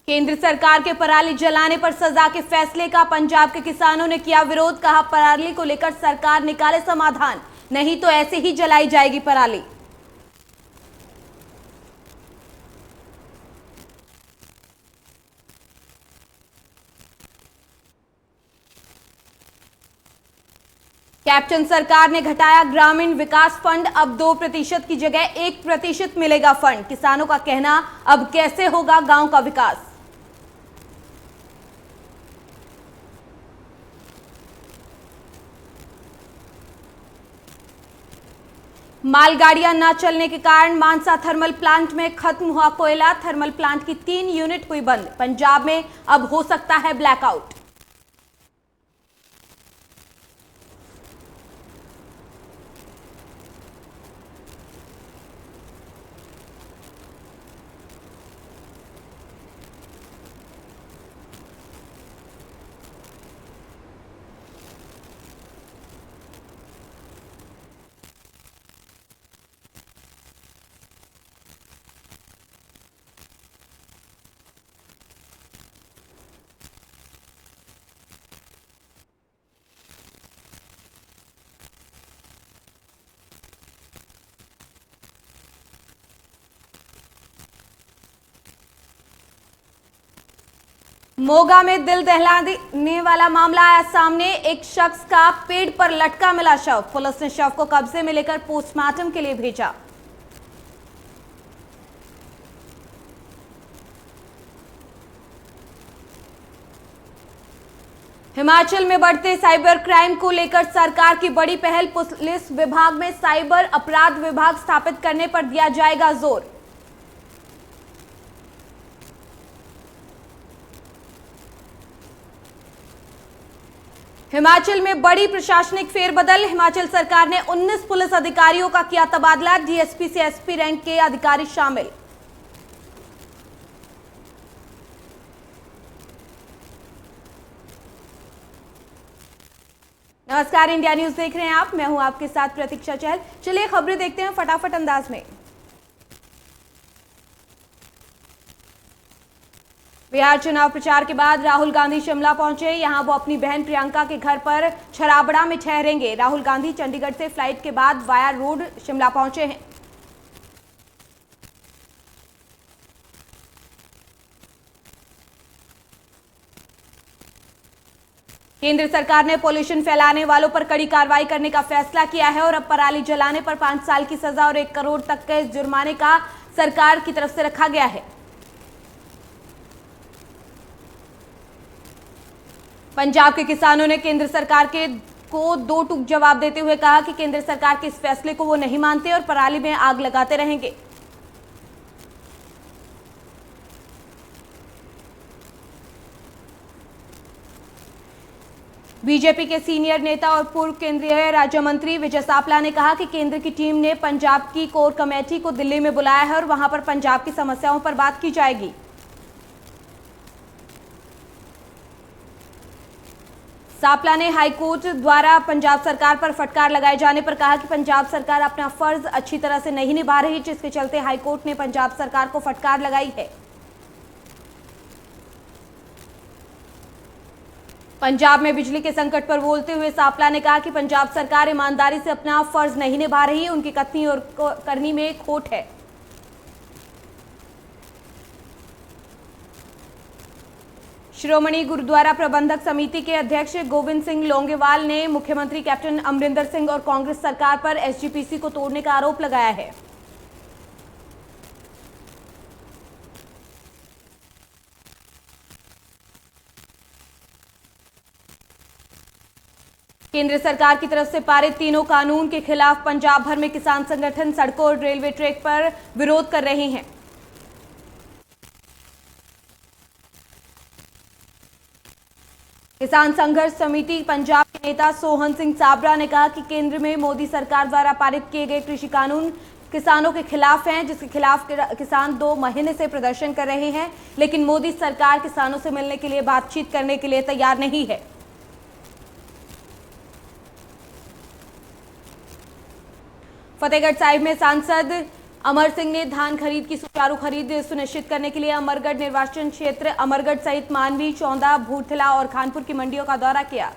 केंद्र सरकार के पराली जलाने पर सजा के फैसले का पंजाब के किसानों ने किया विरोध। कहा, पराली को लेकर सरकार निकाले समाधान, नहीं तो ऐसे ही जलाई जाएगी पराली। कैप्टन सरकार ने घटाया ग्रामीण विकास फंड, अब 2% की जगह 1% मिलेगा फंड। किसानों का कहना, अब कैसे होगा गांव का विकास। मालगाड़ियां न चलने के कारण मानसा थर्मल प्लांट में खत्म हुआ कोयला। थर्मल प्लांट की 3 यूनिट हुई बंद। पंजाब में अब हो सकता है ब्लैकआउट। मोगा में दिल दहलाने वाला मामला आया सामने। एक शख्स का पेड़ पर लटका मिला शव। पुलिस ने शव को कब्जे में लेकर पोस्टमार्टम के लिए भेजा। हिमाचल में बढ़ते साइबर क्राइम को लेकर सरकार की बड़ी पहल। पुलिस विभाग में साइबर अपराध विभाग स्थापित करने पर दिया जाएगा जोर। हिमाचल में बड़ी प्रशासनिक फेरबदल। हिमाचल सरकार ने 19 पुलिस अधिकारियों का किया तबादला। डीएसपी से एसपी रैंक के अधिकारी शामिल। नमस्कार, इंडिया न्यूज देख रहे हैं आप। मैं हूं आपके साथ प्रतीक्षा चहल। चलिए खबरें देखते हैं फटाफट अंदाज में। बिहार चुनाव प्रचार के बाद राहुल गांधी शिमला पहुंचे। यहां वो अपनी बहन प्रियंका के घर पर छराबड़ा में ठहरेंगे। राहुल गांधी चंडीगढ़ से फ्लाइट के बाद वाया रोड शिमला पहुंचे हैं। केंद्र सरकार ने पॉल्यूशन फैलाने वालों पर कड़ी कार्रवाई करने का फैसला किया है और अब पराली जलाने पर 5 साल की सजा और 1 करोड़ तक के जुर्माने का सरकार की तरफ से रखा गया है। पंजाब के किसानों ने केंद्र सरकार को 2 टूक जवाब देते हुए कहा कि केंद्र सरकार के इस फैसले को वो नहीं मानते और पराली में आग लगाते रहेंगे। बीजेपी के सीनियर नेता और पूर्व केंद्रीय राज्य मंत्री विजय सापला ने कहा कि केंद्र की टीम ने पंजाब की कोर कमेटी को दिल्ली में बुलाया है और वहां पर पंजाब की समस्याओं पर बात की जाएगी। सापला ने हाईकोर्ट द्वारा पंजाब सरकार पर फटकार लगाए जाने पर कहा कि पंजाब सरकार अपना फर्ज अच्छी तरह से नहीं निभा रही, जिसके चलते हाईकोर्ट ने पंजाब सरकार को फटकार लगाई है। पंजाब में बिजली के संकट पर बोलते हुए सापला ने कहा कि पंजाब सरकार ईमानदारी से अपना फर्ज नहीं निभा रही, उनकी कथनी और करनी में खोट है। श्रोमणी गुरुद्वारा प्रबंधक समिति के अध्यक्ष गोविंद सिंह लोंगेवाल ने मुख्यमंत्री कैप्टन अमरिंदर सिंह और कांग्रेस सरकार पर एसजीपीसी को तोड़ने का आरोप लगाया है। केंद्र सरकार की तरफ से पारित तीनों कानून के खिलाफ पंजाब भर में किसान संगठन सड़कों और रेलवे ट्रैक पर विरोध कर रहे हैं। किसान संघर्ष समिति पंजाब के नेता सोहन सिंह साबरा ने कहा कि केंद्र में मोदी सरकार द्वारा पारित किए गए कृषि कानून किसानों के खिलाफ हैं, जिसके खिलाफ किसान 2 महीने से प्रदर्शन कर रहे हैं, लेकिन मोदी सरकार किसानों से मिलने के लिए, बातचीत करने के लिए तैयार नहीं है। फतेहगढ़ साहिब में सांसद अमर सिंह ने धान खरीद की सुचारू खरीद सुनिश्चित करने के लिए अमरगढ़ निर्वाचन क्षेत्र अमरगढ़ सहित मानवी, चौंदा, भूरथला और खानपुर की मंडियों का दौरा किया।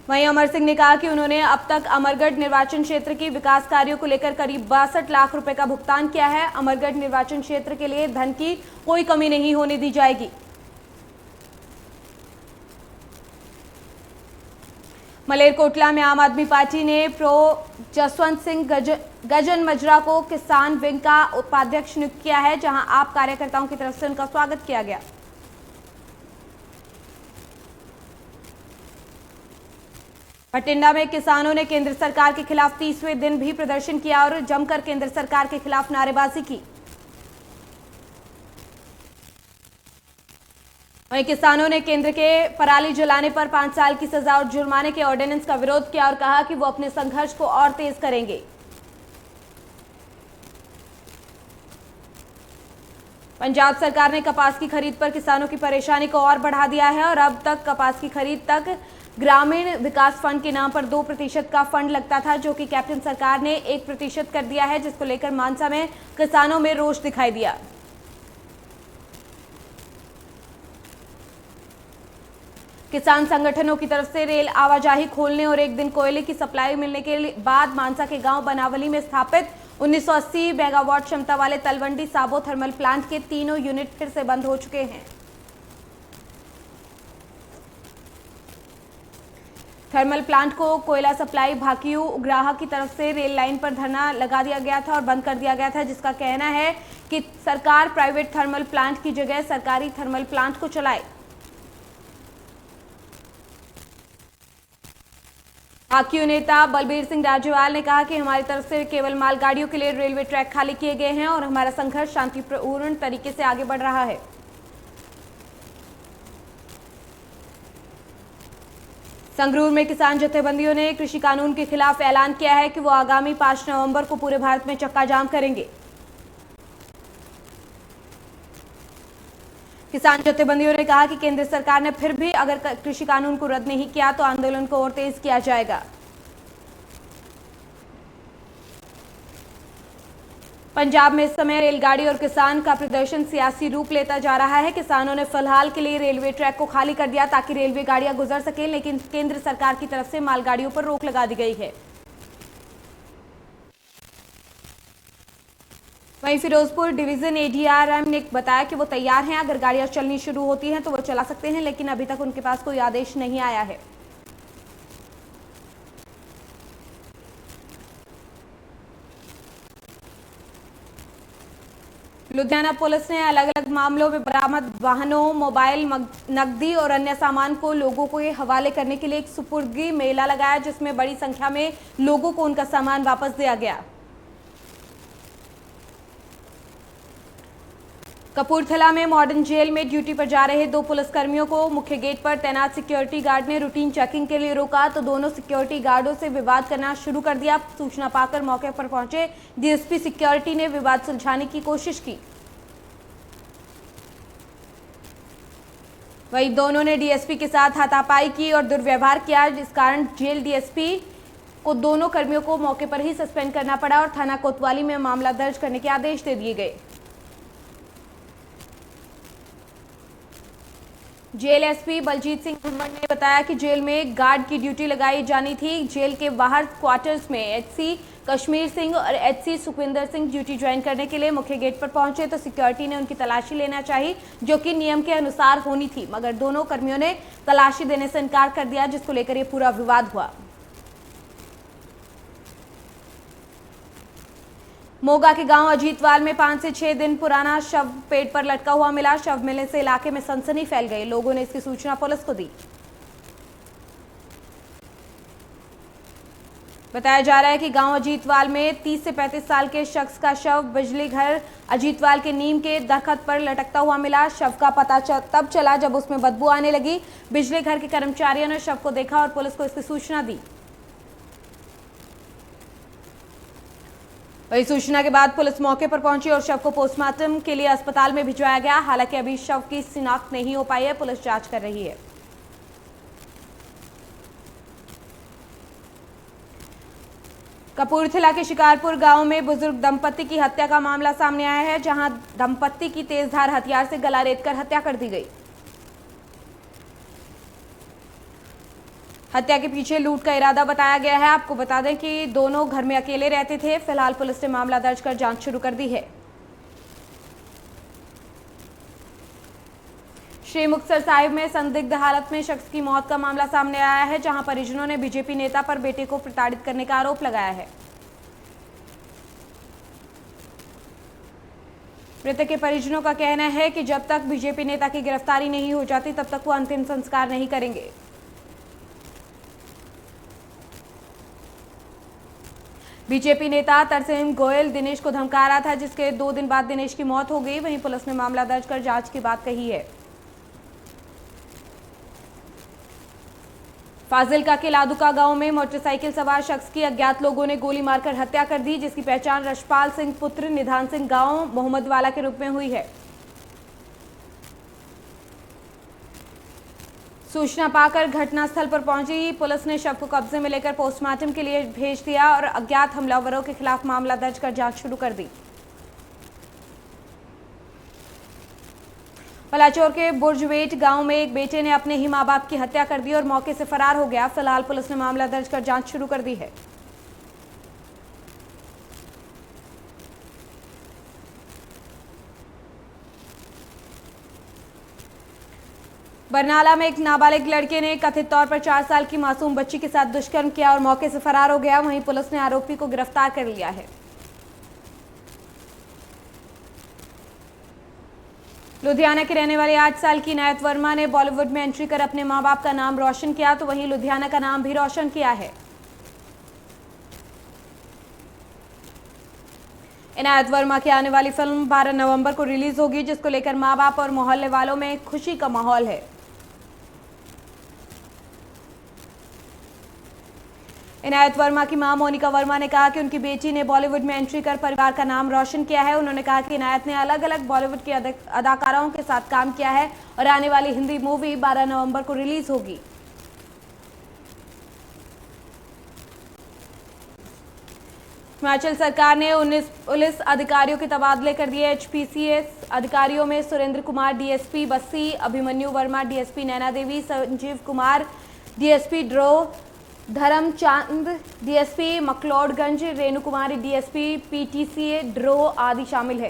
वहीं अमर सिंह ने कहा कि उन्होंने अब तक अमरगढ़ निर्वाचन क्षेत्र के विकास कार्यों को लेकर करीब 62 लाख रुपए का भुगतान किया है। अमरगढ़ निर्वाचन क्षेत्र के लिए धन की कोई कमी नहीं होने दी जाएगी। मलेरकोटला में आम आदमी पार्टी ने प्रो जसवंत सिंह गजन मजरा को किसान विंग का उपाध्यक्ष नियुक्त किया है, जहां आप कार्यकर्ताओं की तरफ से उनका स्वागत किया गया। बठिंडा में किसानों ने केंद्र सरकार के खिलाफ 30वें दिन भी प्रदर्शन किया और जमकर केंद्र सरकार के खिलाफ नारेबाजी की। वहीं किसानों ने केंद्र के पराली जलाने पर 5 साल की सजा और जुर्माने के ऑर्डिनेंस का विरोध किया और कहा कि वो अपने संघर्ष को और तेज करेंगे। पंजाब सरकार ने कपास की खरीद पर किसानों की परेशानी को और बढ़ा दिया है और अब तक कपास की खरीद तक ग्रामीण विकास फंड के नाम पर 2% का फंड लगता था, जो कि कैप्टन सरकार ने 1% कर दिया है, जिसको लेकर मानसा में किसानों में रोष दिखाई दिया। किसान संगठनों की तरफ से रेल आवाजाही खोलने और एक दिन कोयले की सप्लाई मिलने के बाद मानसा के गांव बनावली में स्थापित 1980 मेगावाट क्षमता वाले तलवंडी साबो थर्मल प्लांट के तीनों यूनिट फिर से बंद हो चुके हैं। थर्मल प्लांट को कोयला सप्लाई भाकियू उग्राहा की तरफ से रेल लाइन पर धरना लगा दिया गया था और बंद कर दिया गया था, जिसका कहना है कि सरकार प्राइवेट थर्मल प्लांट की जगह सरकारी थर्मल प्लांट को चलाए। भाकियू नेता बलबीर सिंह राजेवाल ने कहा कि हमारी तरफ से केवल मालगाड़ियों के लिए रेलवे ट्रैक खाली किए गए हैं और हमारा संघर्ष शांतिपूर्ण तरीके से आगे बढ़ रहा है। संगरूर में किसान जथेबंदियों ने कृषि कानून के खिलाफ ऐलान किया है कि वो आगामी 5 नवंबर को पूरे भारत में चक्का जाम करेंगे। किसान जथेबंदियों ने कहा कि केंद्र सरकार ने फिर भी अगर कृषि कानून को रद्द नहीं किया तो आंदोलन को और तेज किया जाएगा। पंजाब में इस समय रेलगाड़ी और किसान का प्रदर्शन सियासी रूप लेता जा रहा है। किसानों ने फिलहाल के लिए रेलवे ट्रैक को खाली कर दिया ताकि रेलवे गाड़ियां गुजर सकें, लेकिन केंद्र सरकार की तरफ से मालगाड़ियों पर रोक लगा दी गई है। वहीं फिरोजपुर डिवीजन एडीआरएम ने बताया कि वो तैयार हैं, अगर गाड़ियां चलनी शुरू होती हैं तो वो चला सकते हैं, लेकिन अभी तक उनके पास कोई आदेश नहीं आया है। लुधियाना पुलिस ने अलग अलग मामलों में बरामद वाहनों, मोबाइल, नकदी और अन्य सामान को लोगों को हवाले करने के लिए एक सुपुर्दगी मेला लगाया, जिसमें बड़ी संख्या में लोगों को उनका सामान वापस दिया गया। कपूरथला में मॉडर्न जेल में ड्यूटी पर जा रहे 2 पुलिसकर्मियों को मुख्य गेट पर तैनात सिक्योरिटी गार्ड ने रूटीन चेकिंग के लिए रोका तो दोनों सिक्योरिटी गार्डों से विवाद करना शुरू कर दिया। सूचना पाकर मौके पर पहुंचे डीएसपी सिक्योरिटी ने विवाद सुलझाने की कोशिश की। वहीं दोनों ने डीएसपी के साथ हाथापाई की और दुर्व्यवहार किया, जिस कारण जेल डीएसपी को दोनों कर्मियों को मौके पर ही सस्पेंड करना पड़ा और थाना कोतवाली में मामला दर्ज करने के आदेश दे दिए गए। जेल एसपी बलजीत सिंह भुम्मड़ ने बताया कि जेल में गार्ड की ड्यूटी लगाई जानी थी। जेल के बाहर क्वार्टर्स में एचसी कश्मीर सिंह और HC Sukhwinder Singh duty join करने के लिए मुख्य गेट पर पहुंचे तो सिक्योरिटी ने उनकी तलाशी लेना चाहिए, जो कि नियम के अनुसार होनी थी, मगर दोनों कर्मियों ने तलाशी देने से इनकार कर दिया, जिसको लेकर यह पूरा विवाद हुआ। मोगा के गांव अजीतवाल में 5 से 6 दिन पुराना शव पेड़ पर लटका हुआ मिला। शव मिलने से इलाके में सनसनी फैल गई। लोगों ने इसकी सूचना पुलिस को दी। बताया जा रहा है कि गांव अजीतवाल में 30 से 35 साल के शख्स का शव बिजली घर अजीतवाल के नीम के दरख्त पर लटकता हुआ मिला। शव का पता तब चला जब उसमें बदबू आने लगी। बिजली घर के कर्मचारियों ने शव को देखा और पुलिस को इसकी सूचना दी। वही सूचना के बाद पुलिस मौके पर पहुंची और शव को पोस्टमार्टम के लिए अस्पताल में भिजवाया गया। हालांकि अभी शव की शिनाख्त नहीं हो पाई है, पुलिस जांच कर रही है। कपूरथला के शिकारपुर गांव में बुजुर्ग दंपति की हत्या का मामला सामने आया है, जहां दंपति की तेजधार हथियार से गला रेतकर हत्या कर दी गई। हत्या के पीछे लूट का इरादा बताया गया है। आपको बता दें कि दोनों घर में अकेले रहते थे। फिलहाल पुलिस ने मामला दर्ज कर जांच शुरू कर दी है। श्री मुक्तसर साहिब में संदिग्ध हालत में शख्स की मौत का मामला सामने आया है, जहां परिजनों ने बीजेपी नेता पर बेटे को प्रताड़ित करने का आरोप लगाया है। मृतक के परिजनों का कहना है कि जब तक बीजेपी नेता की गिरफ्तारी नहीं हो जाती तब तक वो अंतिम संस्कार नहीं करेंगे। बीजेपी नेता तरसेम गोयल दिनेश को धमका रहा था, जिसके 2 दिन बाद दिनेश की मौत हो गई। वहीं पुलिस ने मामला दर्ज कर जांच की बात कही है। फाजिल्का के लादुका गांव में मोटरसाइकिल सवार शख्स की अज्ञात लोगों ने गोली मारकर हत्या कर दी, जिसकी पहचान रशपाल सिंह पुत्र निधान सिंह गांव मोहम्मदवाला के रूप में हुई है। सूचना पाकर घटनास्थल पर पहुंची पुलिस ने शव को कब्जे में लेकर पोस्टमार्टम के लिए भेज दिया और अज्ञात हमलावरों के खिलाफ मामला दर्ज कर जांच शुरू कर दी। पलाचौर के बुर्जवेट गांव में एक बेटे ने अपने ही मां बाप की हत्या कर दी और मौके से फरार हो गया। फिलहाल पुलिस ने मामला दर्ज कर जांच शुरू कर दी है। बरनाला में एक नाबालिग लड़के ने कथित तौर पर 4 साल की मासूम बच्ची के साथ दुष्कर्म किया और मौके से फरार हो गया। वहीं पुलिस ने आरोपी को गिरफ्तार कर लिया है। लुधियाना की रहने वाली 8 साल की इनायत वर्मा ने बॉलीवुड में एंट्री कर अपने मां बाप का नाम रोशन किया, तो वहीं लुधियाना का नाम भी रोशन किया है। इनायत वर्मा की आने वाली फिल्म 12 नवंबर को रिलीज होगी, जिसको लेकर मां बाप और मोहल्ले वालों में खुशी का माहौल है। इनायत वर्मा की मां मोनिका वर्मा ने कहा कि उनकी बेटी ने बॉलीवुड में एंट्री कर परिवार का नाम रोशन किया है। उन्होंने कहा कि इनायत ने अलग अलग बॉलीवुड के अदाकाराओं के साथ काम किया है और आने वाली हिंदी मूवी 12 नवंबर को रिलीज होगी। हिमाचल सरकार ने 19 पुलिस अधिकारियों के तबादले कर दिए। एचपीसीएस अधिकारियों में Surender Kumar DSP Bassi, Abhimanyu Verma DSP Naina Devi, Sanjeev Kumar DSP Daroh, Dharamchand DSP McLeodganj, Renu Kumari DSP PTCA Daroh आदि शामिल है।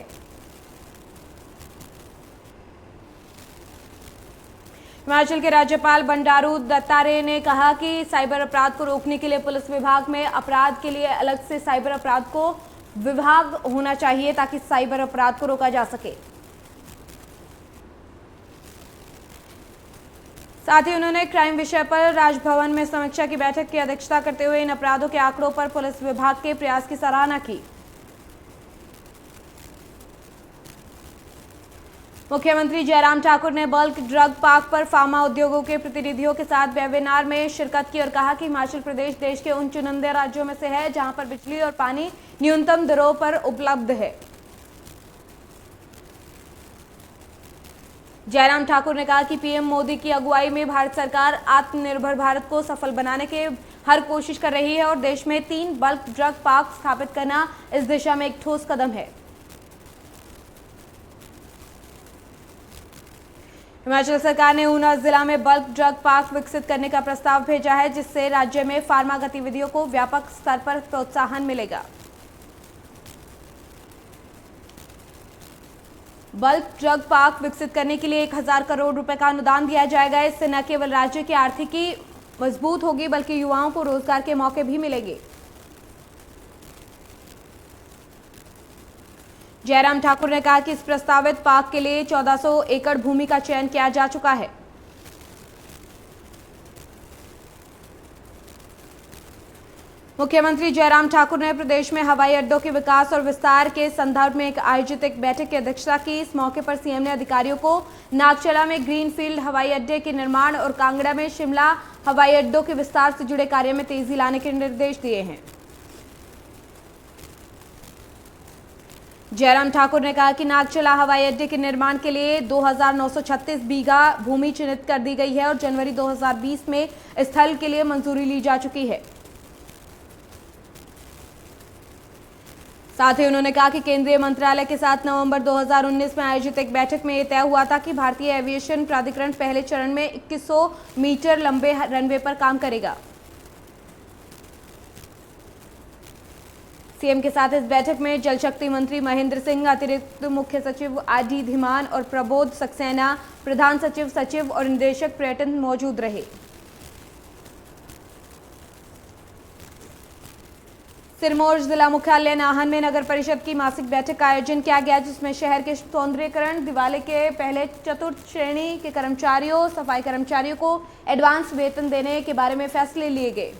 हिमाचल के राज्यपाल बंडारू दत्तात्रेय ने कहा कि साइबर अपराध को रोकने के लिए पुलिस विभाग में अपराध के लिए अलग से साइबर अपराध को विभाग होना चाहिए, ताकि साइबर अपराध को रोका जा सके। साथ ही उन्होंने क्राइम विषय पर राजभवन में समीक्षा की बैठक की अध्यक्षता करते हुए इन अपराधों के आंकड़ों पर पुलिस विभाग के प्रयास की सराहना की। मुख्यमंत्री जयराम ठाकुर ने बल्क ड्रग पार्क पर फार्मा उद्योगों के प्रतिनिधियों के साथ वेबिनार में शिरकत की और कहा कि हिमाचल प्रदेश देश के उन चुनिंदा राज्यों में से है जहां पर बिजली और पानी न्यूनतम दरों पर उपलब्ध है। जयराम ठाकुर ने कहा कि पीएम मोदी की अगुवाई में भारत सरकार आत्मनिर्भर भारत को सफल बनाने के हर कोशिश कर रही है और देश में 3 बल्क ड्रग पार्क स्थापित करना इस दिशा में एक ठोस कदम है। हिमाचल सरकार ने ऊना जिला में बल्क ड्रग पार्क विकसित करने का प्रस्ताव भेजा है, जिससे राज्य में फार्मा गतिविधियों को व्यापक स्तर पर प्रोत्साहन मिलेगा। बल्क ड्रग पार्क विकसित करने के लिए 1000 करोड़ रुपए का अनुदान दिया जाएगा। इससे न केवल राज्य की आर्थिकी मजबूत होगी बल्कि युवाओं को रोजगार के मौके भी मिलेंगे। जयराम ठाकुर ने कहा कि इस प्रस्तावित पार्क के लिए 1400 एकड़ भूमि का चयन किया जा चुका है। मुख्यमंत्री जयराम ठाकुर ने प्रदेश में हवाई अड्डों के विकास और विस्तार के संदर्भ में आयोजित एक बैठक की अध्यक्षता की। इस मौके पर सीएम ने अधिकारियों को नागचला में ग्रीनफील्ड हवाई अड्डे के निर्माण और कांगड़ा में शिमला हवाई अड्डों के विस्तार से जुड़े कार्य में तेजी लाने के निर्देश दिए हैं। जयराम ठाकुर ने कहा कि नागचला हवाई अड्डे के निर्माण के लिए 2936 बीघा भूमि चिन्हित कर दी गई है और जनवरी 2020 में स्थल के लिए मंजूरी ली जा चुकी है। साथ ही उन्होंने कहा कि केंद्रीय मंत्रालय के साथ नवंबर 2019 में आयोजित एक बैठक में यह तय हुआ था कि भारतीय एविएशन प्राधिकरण पहले चरण में 2100 मीटर लंबे रनवे पर काम करेगा। सीएम के साथ इस बैठक में जल शक्ति मंत्री महेंद्र सिंह, अतिरिक्त मुख्य सचिव आरडी धीमान और प्रबोध सक्सेना, प्रधान सचिव और निदेशक पर्यटन मौजूद रहे। सिरमौर जिला मुख्यालय नाहन में नगर परिषद की मासिक बैठक का आयोजन किया गया, जिसमें शहर के सौंदर्यीकरण, दिवाली के पहले चतुर्थ श्रेणी के कर्मचारियों, सफाई कर्मचारियों को एडवांस वेतन देने के बारे में फैसले लिए गए।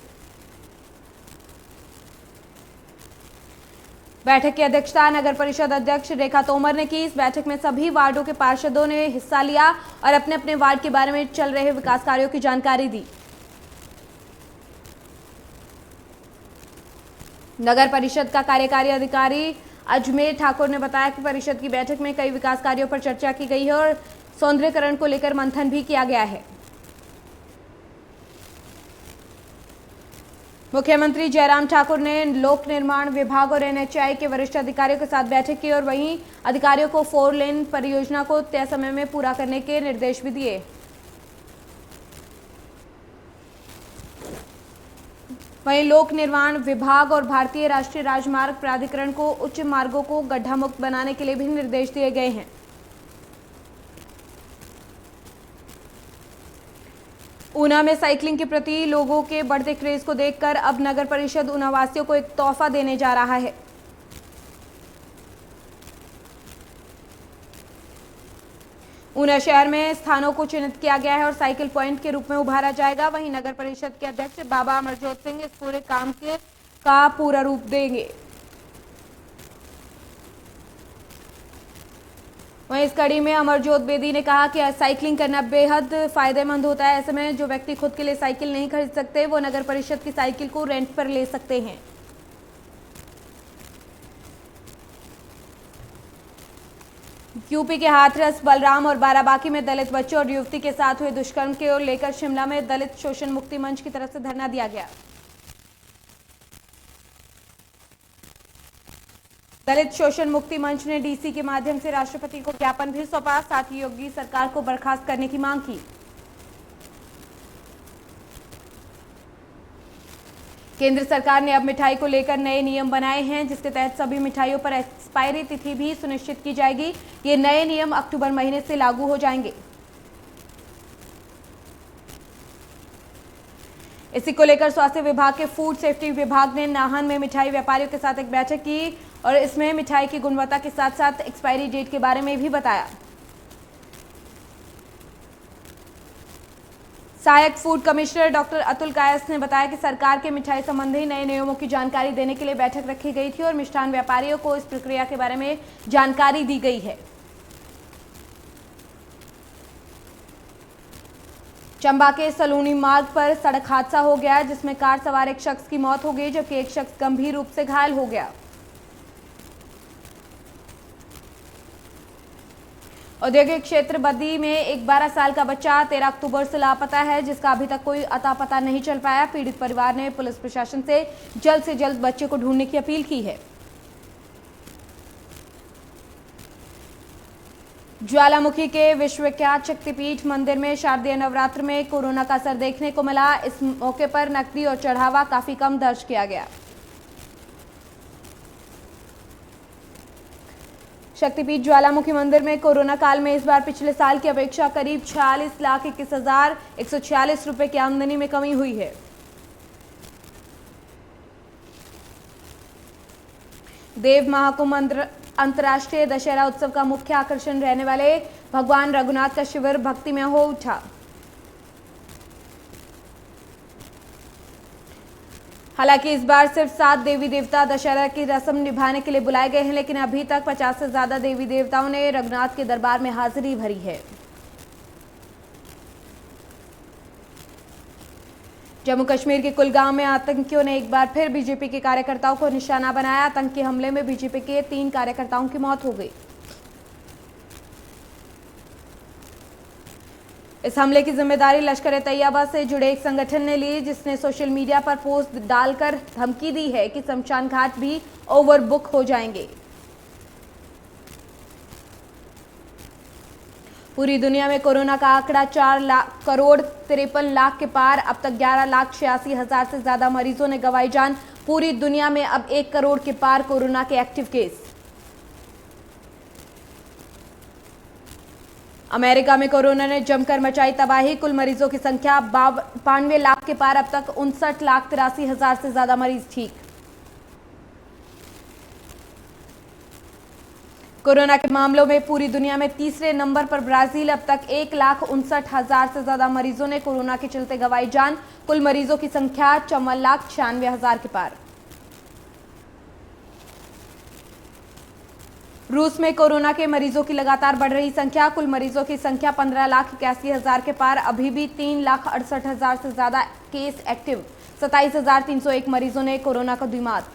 बैठक की अध्यक्षता नगर परिषद अध्यक्ष रेखा तोमर ने की। इस बैठक में सभी वार्डों के पार्षदों ने हिस्सा लिया और अपने अपने वार्ड के बारे में चल रहे विकास कार्यों की जानकारी दी। नगर परिषद का कार्यकारी अधिकारी अजमेर ठाकुर ने बताया कि परिषद की बैठक में कई विकास कार्यों पर चर्चा की गई है और सौंदर्यीकरण को लेकर मंथन भी किया गया है। मुख्यमंत्री जयराम ठाकुर ने लोक निर्माण विभाग और एनएचआई के वरिष्ठ अधिकारियों के साथ बैठक की और वहीं अधिकारियों को 4 लेन परियोजना को तय समय में पूरा करने के निर्देश भी दिए। वहीं लोक निर्माण विभाग और भारतीय राष्ट्रीय राजमार्ग प्राधिकरण को उच्च मार्गों को गड्ढा मुक्त बनाने के लिए भी निर्देश दिए गए हैं। ऊना में साइकिलिंग के प्रति लोगों के बढ़ते क्रेज को देखकर अब नगर परिषद ऊना वासियों को एक तोहफा देने जा रहा है। ऊना शहर में स्थानों को चिन्हित किया गया है और साइकिल पॉइंट के रूप में उभारा जाएगा। वहीं नगर परिषद के अध्यक्ष बाबा अमरजोत सिंह इस पूरे काम का पूरा रूप देंगे। वहीं इस कड़ी में अमरजोत बेदी ने कहा कि साइकिलिंग करना बेहद फायदेमंद होता है। ऐसे में जो व्यक्ति खुद के लिए साइकिल नहीं खरीद सकते, वो नगर परिषद की साइकिल को रेंट पर ले सकते हैं। यूपी के हाथरस, बलराम और बाराबांकी में दलित बच्चों और युवती के साथ हुए दुष्कर्म को लेकर शिमला में दलित शोषण मुक्ति मंच की तरफ से धरना दिया गया। दलित शोषण मुक्ति मंच ने डीसी के माध्यम से राष्ट्रपति को ज्ञापन भी सौंपा, साथ ही योगी सरकार को बर्खास्त करने की मांग की। केंद्र सरकार ने अब मिठाई को लेकर नए नियम बनाए हैं, जिसके तहत सभी मिठाइयों पर एक्सपायरी तिथि भी सुनिश्चित की जाएगी। ये नए नियम अक्टूबर महीने से लागू हो जाएंगे। इसी को लेकर स्वास्थ्य विभाग के फूड सेफ्टी विभाग ने नाहन में मिठाई व्यापारियों के साथ एक बैठक की और इसमें मिठाई की गुणवत्ता के साथ साथ एक्सपायरी डेट के बारे में भी बताया। सहायक फूड कमिश्नर डॉक्टर अतुल कायस ने बताया कि सरकार के मिठाई संबंधी नए नियमों की जानकारी देने के लिए बैठक रखी गई थी और मिष्ठान व्यापारियों को इस प्रक्रिया के बारे में जानकारी दी गई है। चंबा के सलूनी मार्ग पर सड़क हादसा हो गया, जिसमें कार सवार एक शख्स की मौत हो गई जबकि एक शख्स गंभीर रूप से घायल हो गया। औद्योगिक क्षेत्र बद्दी में एक 12 साल का बच्चा 13 अक्टूबर से लापता है, जिसका अभी तक कोई अता पता नहीं चल पाया। पीड़ित परिवार ने पुलिस प्रशासन से जल्द बच्चे को ढूंढने की अपील की है। ज्वालामुखी के विश्वविख्यात शक्तिपीठ मंदिर में शारदीय नवरात्र में कोरोना का असर देखने को मिला। इस मौके पर नकदी और चढ़ावा काफी कम दर्ज किया गया। शक्तिपीठ ज्वालामुखी मंदिर में कोरोना काल में इस बार पिछले साल की अपेक्षा करीब 46,21,146 रुपए की आमदनी में कमी हुई है। देव महाकुंभ अंतर्राष्ट्रीय दशहरा उत्सव का मुख्य आकर्षण रहने वाले भगवान रघुनाथ का शिविर भक्ति में हो उठा। हालांकि इस बार सिर्फ 7 देवी देवता दशहरा की रस्म निभाने के लिए बुलाए गए हैं, लेकिन अभी तक 50 से ज्यादा देवी देवताओं ने रघुनाथ के दरबार में हाजिरी भरी है। जम्मू कश्मीर के कुलगाम में आतंकियों ने एक बार फिर बीजेपी के कार्यकर्ताओं को निशाना बनाया। आतंकी हमले में बीजेपी के 3 कार्यकर्ताओं की मौत हो गई। इस हमले की जिम्मेदारी लश्कर-ए-तैयबा से जुड़े एक संगठन ने ली, जिसने सोशल मीडिया पर पोस्ट डालकर धमकी दी है कि शमशान घाट भी ओवरबुक हो जाएंगे। पूरी दुनिया में कोरोना का आंकड़ा 4,53,00,000 के पार। अब तक 11,86,000 से ज्यादा मरीजों ने गंवाई जान। पूरी दुनिया में अब 1 करोड़ के पार कोरोना के एक्टिव केस। अमेरिका में कोरोना ने जमकर मचाई तबाही। कुल मरीजों की संख्या 92 लाख के पार। अब तक 59,83,000 से ज्यादा मरीज ठीक। कोरोना के मामलों में पूरी दुनिया में तीसरे नंबर पर ब्राजील। अब तक 1,59,000 से ज्यादा मरीजों ने कोरोना के चलते गंवाई जान। कुल मरीजों की संख्या 54,96,000 के पार। रूस में कोरोना के मरीजों की लगातार बढ़ रही संख्या। कुल मरीजों की संख्या 15,81,000 के पार। अभी भी 3,68,000 से ज्यादा केस एक्टिव। 27,301 मरीजों ने कोरोना को दी मात।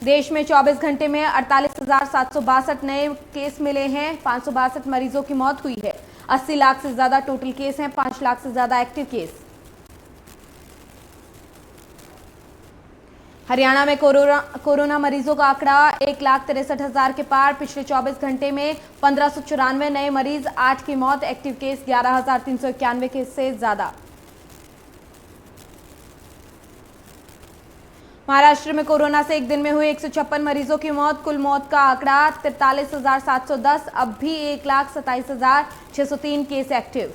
देश में 24 घंटे में 48,762 नए केस मिले हैं। 562 मरीजों की मौत हुई है। 80 लाख से ज्यादा टोटल केस हैं। 5 लाख से ज्यादा एक्टिव केस। हरियाणा में कोरोना मरीजों का आंकड़ा 1,63,000 के पार। पिछले 24 घंटे में 1,594 नए मरीज, 8 की मौत। एक्टिव केस 11,391 केस से ज्यादा। महाराष्ट्र में कोरोना से एक दिन में हुए 156 मरीजों की मौत। कुल मौत का आंकड़ा 43,710। अब भी 1,27,603 केस एक्टिव।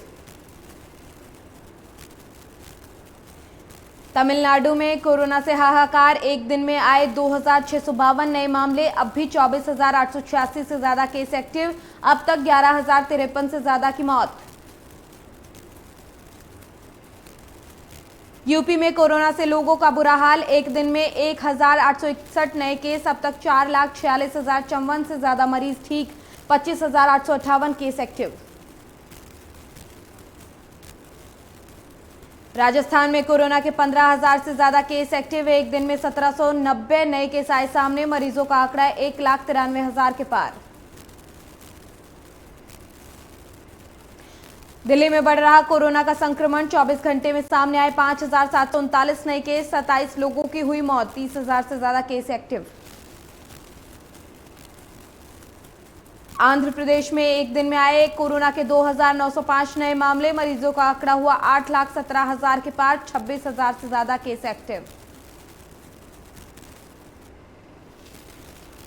तमिलनाडु में कोरोना से हाहाकार। एक दिन में आए 2,652 नए मामले। अब भी 24,886 से ज्यादा केस एक्टिव। अब तक 11,053 से ज्यादा की मौत। यूपी में कोरोना से लोगों का बुरा हाल। एक दिन में 1,861 नए केस। अब तक 4,46,054 से ज्यादा मरीज ठीक। 25,858 केस एक्टिव। राजस्थान में कोरोना के 15,000 से ज्यादा केस एक्टिव है। एक दिन में 1,790 नए केस आए सामने। मरीजों का आंकड़ा 1,93,000 के पार। दिल्ली में बढ़ रहा कोरोना का संक्रमण। 24 घंटे में सामने आए 5,739 नए केस। 27 लोगों की हुई मौत। 30,000 से ज्यादा केस एक्टिव। आंध्र प्रदेश में एक दिन में आए कोरोना के 2,905 नए मामले। मरीजों का आंकड़ा हुआ 8,17,000 के पार। 26,000 से ज्यादा केस एक्टिव।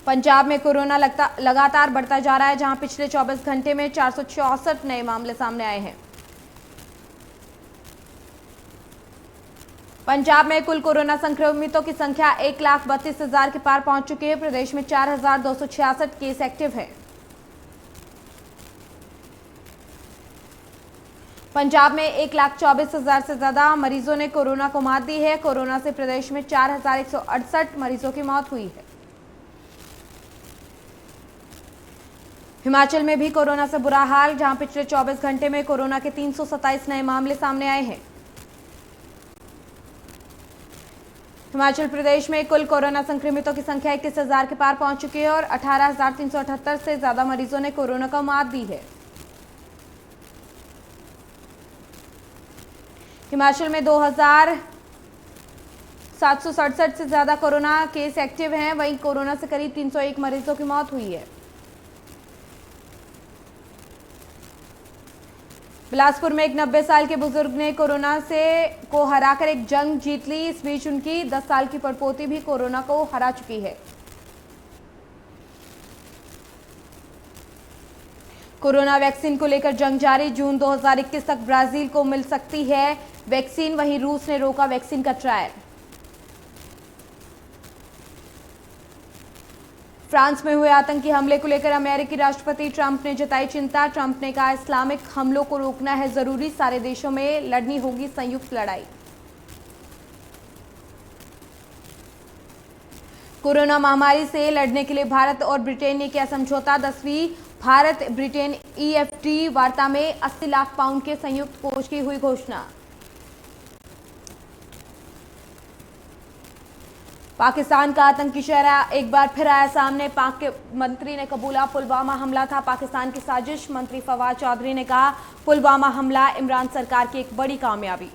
पंजाब में कोरोना लगातार बढ़ता जा रहा है, जहां पिछले 24 घंटे में 464 नए मामले सामने आए हैं। पंजाब में कुल कोरोना संक्रमितों की संख्या 1,32,000 के पार पहुंच चुकी है। प्रदेश में 4,266 केस एक्टिव हैं। पंजाब में 1,24,000 से ज्यादा मरीजों ने कोरोना को मात दी है। कोरोना से प्रदेश में 4,168 मरीजों की मौत हुई है। हिमाचल में भी कोरोना से बुरा हाल, जहां पिछले 24 घंटे में कोरोना के 327 नए मामले सामने आए हैं। हिमाचल प्रदेश में कुल कोरोना संक्रमितों की संख्या 21,000 के पार पहुंच चुकी है और 18,378 से ज्यादा मरीजों ने कोरोना को मात दी है। हिमाचल में 2,767 से ज्यादा कोरोना केस एक्टिव हैं। वहीं कोरोना से करीब 301 मरीजों की मौत हुई है। बिलासपुर में एक 90 साल के बुजुर्ग ने कोरोना को हराकर एक जंग जीत ली। इस बीच उनकी 10 साल की पड़पोती भी कोरोना को हरा चुकी है। कोरोना वैक्सीन को लेकर जंग जारी। जून 2021 तक ब्राजील को मिल सकती है वैक्सीन। वहीं रूस ने रोका वैक्सीन का ट्रायल। फ्रांस में हुए आतंकी हमले को लेकर अमेरिकी राष्ट्रपति ट्रंप ने जताई चिंता। ट्रंप ने कहा, इस्लामिक हमलों को रोकना है जरूरी। सारे देशों में लड़नी होगी संयुक्त लड़ाई। कोरोना महामारी से लड़ने के लिए भारत और ब्रिटेन ने किया समझौता। 10वीं भारत ब्रिटेन EFT वार्ता में 80 लाख पाउंड के संयुक्त कोष की हुई घोषणा। पाकिस्तान का आतंकी चेहरा एक बार फिर आया सामने। पाक के मंत्री ने कबूला पुलवामा हमला था पाकिस्तान की साजिश। मंत्री फवाद चौधरी ने कहा पुलवामा हमला इमरान सरकार की एक बड़ी कामयाबी।